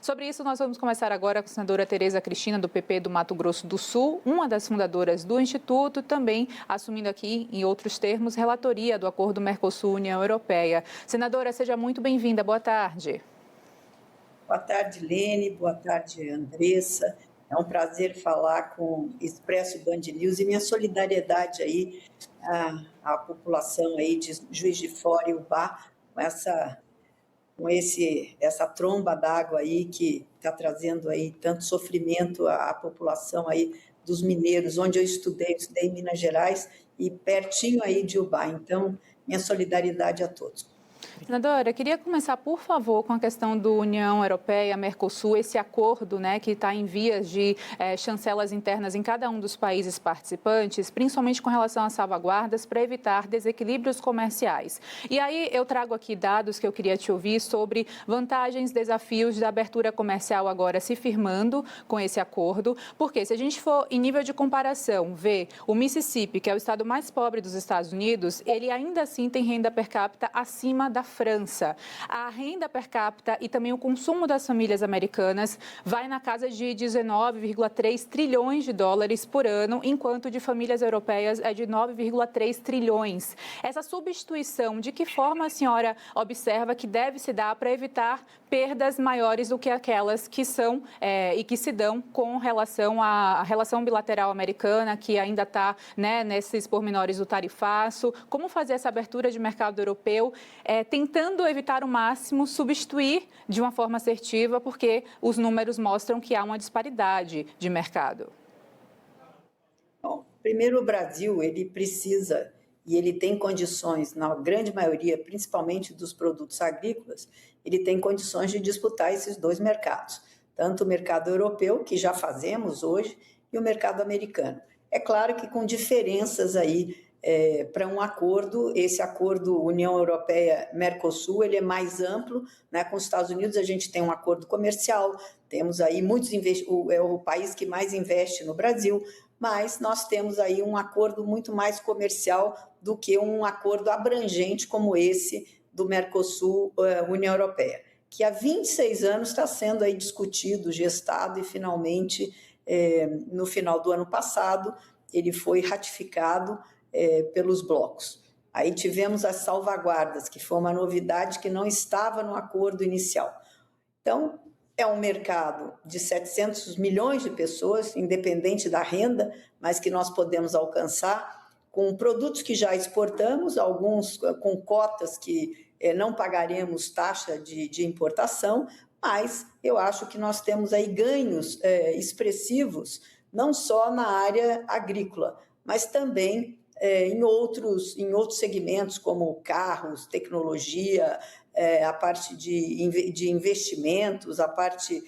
Sobre isso, nós vamos começar agora com a senadora Tereza Cristina, do PP do Mato Grosso do Sul, uma das fundadoras do Instituto, também assumindo aqui, em outros termos, relatoria do Acordo Mercosul-União Europeia. Senadora, seja muito bem-vinda. Boa tarde. Boa tarde, Lene. Boa tarde, Andressa. É um prazer falar com o Expresso Band News e minha solidariedade aí à população aí de Juiz de Fora e Ubá com essa tromba d'água aí que está trazendo aí tanto sofrimento à população aí dos mineiros, onde eu estudei em Minas Gerais e pertinho aí de Ubá. Então, minha solidariedade a todos. Senadora, eu queria começar, por favor, com a questão do União Europeia, Mercosul, esse acordo, né, que está em vias de chancelas internas em cada um dos países participantes, principalmente com relação às salvaguardas, para evitar desequilíbrios comerciais. E aí eu trago aqui dados que eu queria te ouvir sobre vantagens, desafios da abertura comercial agora se firmando com esse acordo, porque se a gente for em nível de comparação, ver o Mississippi, que é o estado mais pobre dos Estados Unidos, ele ainda assim tem renda per capita acima da França. A renda per capita e também o consumo das famílias americanas vai na casa de 19,3 trilhões de dólares por ano, enquanto de famílias europeias é de 9,3 trilhões. Essa substituição, de que forma a senhora observa que deve se dar para evitar perdas maiores do que aquelas que são e que se dão com relação à relação bilateral americana, que ainda está, né, nesses pormenores do tarifaço? Como fazer essa abertura de mercado europeu, tentando evitar o máximo substituir de uma forma assertiva, porque os números mostram que há uma disparidade de mercado? Bom, primeiro o Brasil, ele precisa e ele tem condições, na grande maioria, principalmente dos produtos agrícolas, ele tem condições de disputar esses dois mercados, tanto o mercado europeu, que já fazemos hoje, e o mercado americano. É claro que com diferenças aí para um acordo, esse acordo União Europeia-Mercosul, ele é mais amplo, né? Com os Estados Unidos a gente tem um acordo comercial, temos aí é o país que mais investe no Brasil, mas nós temos aí um acordo muito mais comercial do que um acordo abrangente como esse do Mercosul-União Europeia, que há 26 anos está sendo aí discutido, gestado e finalmente, no final do ano passado, ele foi ratificado pelos blocos. Aí tivemos as salvaguardas, que foi uma novidade que não estava no acordo inicial. Então, é um mercado de 700 milhões de pessoas, independente da renda, mas que nós podemos alcançar com produtos que já exportamos, alguns com cotas que não pagaremos taxa de importação, mas eu acho que nós temos aí ganhos expressivos, não só na área agrícola, mas também em outros segmentos, como carros, tecnologia, a parte de investimentos, a parte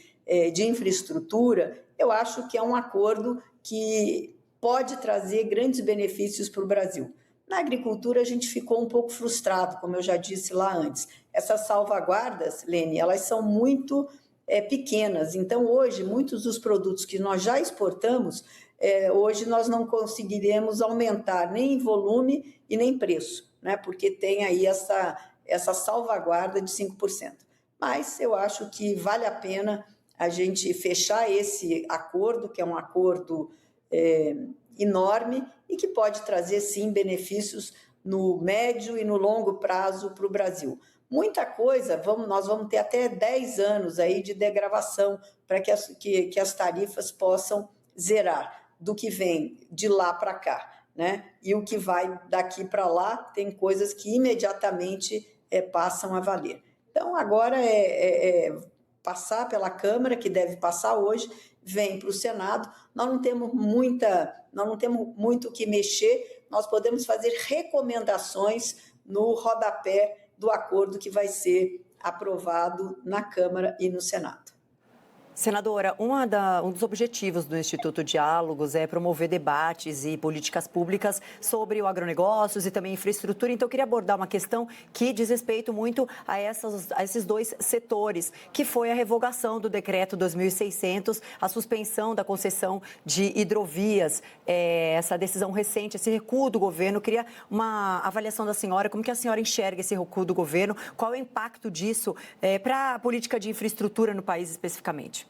de infraestrutura. Eu acho que é um acordo que pode trazer grandes benefícios para o Brasil. Na agricultura, a gente ficou um pouco frustrado, como eu já disse lá antes. Essas salvaguardas, Lene, elas são muito pequenas. Então, hoje, muitos dos produtos que nós já exportamos, hoje nós não conseguiremos aumentar nem em volume e nem preço, né? Porque tem aí essa salvaguarda de 5%. Mas eu acho que vale a pena a gente fechar esse acordo, que é um acordo enorme e que pode trazer, sim, benefícios no médio e no longo prazo para o Brasil. Muita coisa, nós vamos ter até 10 anos aí de degravação para que as tarifas possam zerar do que vem de lá para cá, né? E o que vai daqui para lá tem coisas que imediatamente passam a valer. Então, agora passar pela Câmara, que deve passar hoje, vem para o Senado. Nós não temos muito o que mexer, nós podemos fazer recomendações no rodapé do acordo que vai ser aprovado na Câmara e no Senado. Senadora, um dos objetivos do Instituto Diálogos é promover debates e políticas públicas sobre o agronegócios e também infraestrutura. Então, eu queria abordar uma questão que diz respeito muito a esses dois setores, que foi a revogação do decreto 2600, a suspensão da concessão de hidrovias, essa decisão recente, esse recuo do governo. Eu queria uma avaliação da senhora, como que a senhora enxerga esse recuo do governo, qual é o impacto disso para a política de infraestrutura no país especificamente?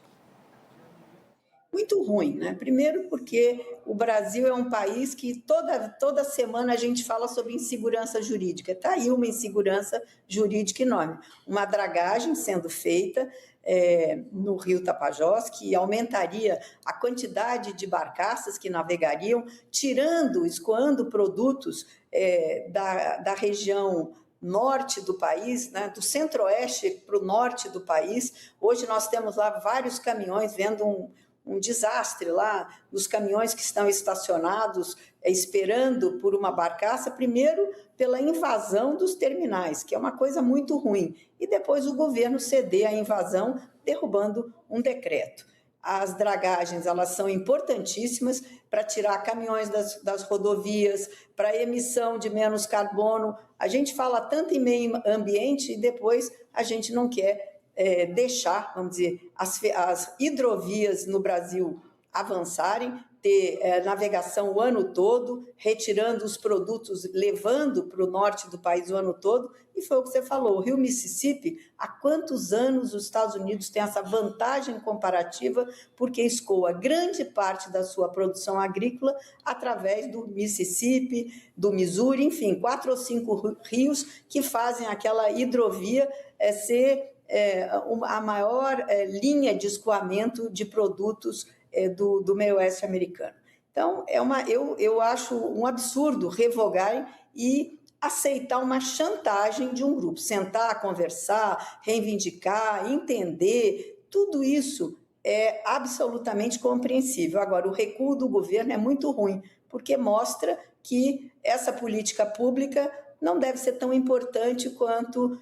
Muito ruim, né? Primeiro porque o Brasil é um país que toda semana a gente fala sobre insegurança jurídica. Está aí uma insegurança jurídica enorme. Uma dragagem sendo feita no Rio Tapajós, que aumentaria a quantidade de barcaças que navegariam, escoando produtos da região norte do país, né, do centro-oeste para o norte do país. Hoje nós temos lá vários caminhões vendo um desastre lá, os caminhões que estão estacionados esperando por uma barcaça, primeiro pela invasão dos terminais, que é uma coisa muito ruim, e depois o governo ceder à invasão, derrubando um decreto. As dragagens, elas são importantíssimas para tirar caminhões das rodovias, para emissão de menos carbono. A gente fala tanto em meio ambiente e depois a gente não quer deixar, vamos dizer, as hidrovias no Brasil avançarem, ter navegação o ano todo, retirando os produtos, levando para o norte do país o ano todo, e foi o que você falou, o Rio Mississippi, há quantos anos os Estados Unidos têm essa vantagem comparativa, porque escoa grande parte da sua produção agrícola através do Mississippi, do Missouri, enfim, 4 ou 5 rios que fazem aquela hidrovia ser a maior linha de escoamento de produtos do meio oeste americano. Então, eu acho um absurdo revogarem e aceitar uma chantagem de um grupo. Sentar, conversar, reivindicar, entender, tudo isso é absolutamente compreensível. Agora, o recuo do governo é muito ruim, porque mostra que essa política pública não deve ser tão importante quanto,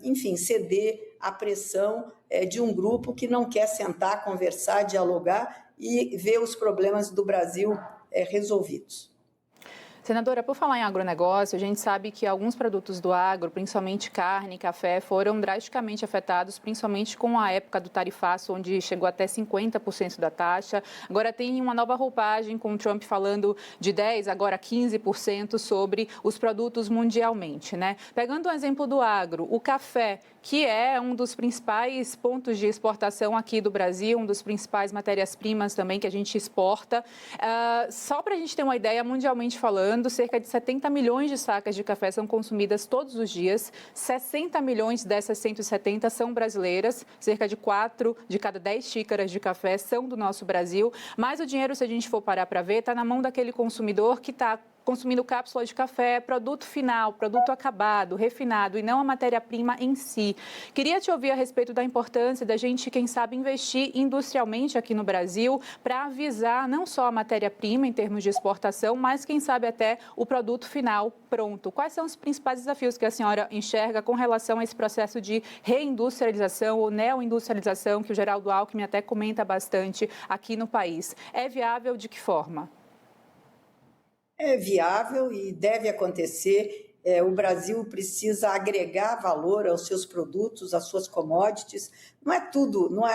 enfim, ceder à pressão de um grupo que não quer sentar, conversar, dialogar e ver os problemas do Brasil resolvidos. Senadora, por falar em agronegócio, a gente sabe que alguns produtos do agro, principalmente carne e café, foram drasticamente afetados, principalmente com a época do tarifaço, onde chegou até 50% da taxa. Agora tem uma nova roupagem com o Trump falando de 10%, agora 15% sobre os produtos mundialmente, né? Pegando um exemplo do agro, o café, que é um dos principais pontos de exportação aqui do Brasil, um dos principais matérias-primas também que a gente exporta. Só para a gente ter uma ideia, mundialmente falando, cerca de 70 milhões de sacas de café são consumidas todos os dias, 60 milhões dessas 170 são brasileiras, cerca de 4 de cada 10 xícaras de café são do nosso Brasil, mas o dinheiro, se a gente for parar para ver, está na mão daquele consumidor que está consumindo cápsula de café, produto final, produto acabado, refinado e não a matéria-prima em si. Queria te ouvir a respeito da importância da gente, quem sabe, investir industrialmente aqui no Brasil para avisar não só a matéria-prima em termos de exportação, mas quem sabe até o produto final pronto. Quais são os principais desafios que a senhora enxerga com relação a esse processo de reindustrialização ou neoindustrialização que o Geraldo Alckmin até comenta bastante aqui no país? É viável de que forma? É viável e deve acontecer. O Brasil precisa agregar valor aos seus produtos, às suas commodities. Não é tudo, não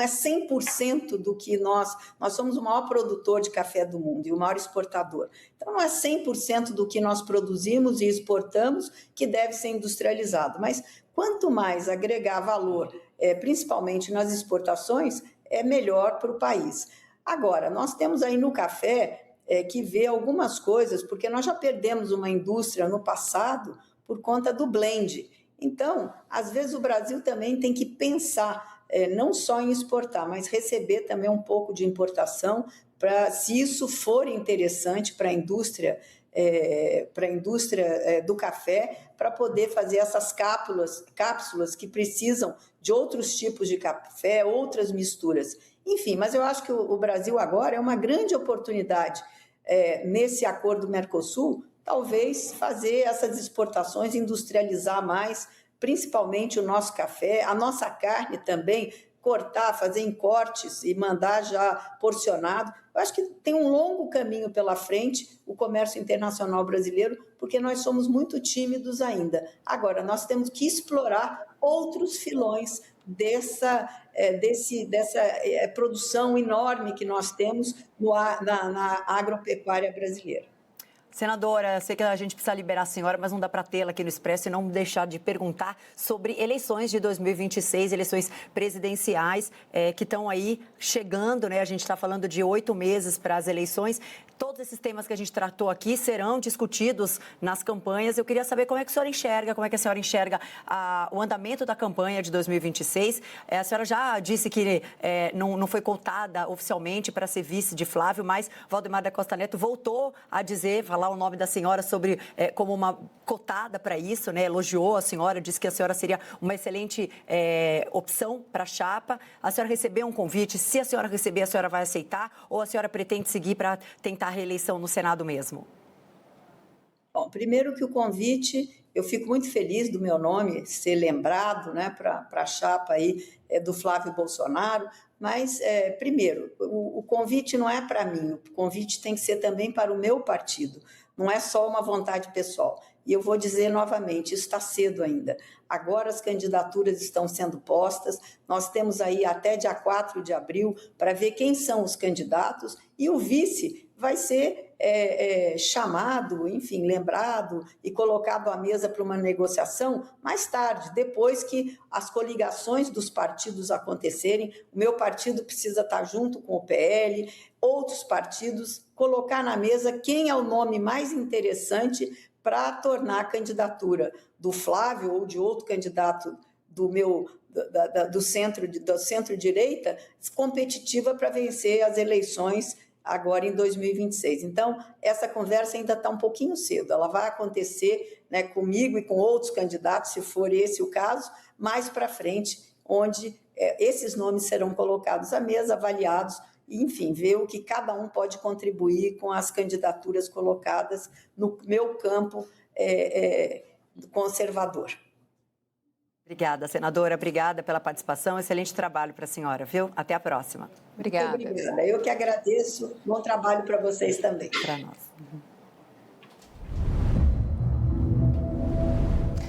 é 100% do que nós somos o maior produtor de café do mundo e o maior exportador. Então, não é 100% do que nós produzimos e exportamos que deve ser industrializado. Mas quanto mais agregar valor, principalmente nas exportações, é melhor para o país. Agora, nós temos aí no café que vê algumas coisas, porque nós já perdemos uma indústria no passado por conta do blend. Então, às vezes o Brasil também tem que pensar não só em exportar, mas receber também um pouco de importação, para, se isso for interessante para a indústria do café, para poder fazer essas cápsulas que precisam de outros tipos de café, outras misturas. Enfim, mas eu acho que o Brasil agora é uma grande oportunidade nesse acordo Mercosul, talvez fazer essas exportações, industrializar mais, principalmente o nosso café, a nossa carne também, cortar, fazer em cortes e mandar já porcionado. Eu acho que tem um longo caminho pela frente o comércio internacional brasileiro, porque nós somos muito tímidos ainda. Agora, nós temos que explorar outros filões dessa produção enorme que nós temos na agropecuária brasileira. Senadora, sei que a gente precisa liberar a senhora, mas não dá para tê-la aqui no Expresso e não deixar de perguntar sobre eleições de 2026, eleições presidenciais que estão aí chegando, né? A gente está falando de 8 meses para as eleições. Todos esses temas que a gente tratou aqui serão discutidos nas campanhas. Eu queria saber como é que a senhora enxerga, como é que a senhora enxerga o andamento da campanha de 2026. A senhora já disse que não foi cotada oficialmente para ser vice de Flávio, mas Valdemar da Costa Neto voltou a falar o nome da senhora como uma cotada para isso, né? Elogiou a senhora, disse que a senhora seria uma excelente opção para a chapa. A senhora recebeu um convite, se a senhora receber, a senhora vai aceitar ou a senhora pretende seguir para tentar a reeleição no Senado mesmo? Bom, primeiro que o convite, eu fico muito feliz do meu nome ser lembrado, né, para a chapa aí do Flávio Bolsonaro, mas, primeiro, o convite não é para mim, o convite tem que ser também para o meu partido, não é só uma vontade pessoal. E eu vou dizer novamente, isso está cedo ainda. Agora as candidaturas estão sendo postas, nós temos aí até dia 4 de abril para ver quem são os candidatos e o vice vai ser chamado, enfim, lembrado e colocado à mesa para uma negociação mais tarde, depois que as coligações dos partidos acontecerem. O meu partido precisa estar junto com o PL, outros partidos, colocar na mesa quem é o nome mais interessante para tornar a candidatura do Flávio ou de outro candidato do centro-direita competitiva para vencer as eleições agora em 2026. Então, essa conversa ainda está um pouquinho cedo, ela vai acontecer, né, comigo e com outros candidatos, se for esse o caso, mais para frente, onde esses nomes serão colocados à mesa, avaliados, e, enfim, ver o que cada um pode contribuir com as candidaturas colocadas no meu campo conservador. Obrigada, senadora. Obrigada pela participação. Excelente trabalho para a senhora, viu? Até a próxima. Obrigada. Muito obrigada. Eu que agradeço. Bom trabalho para vocês também. Para nós.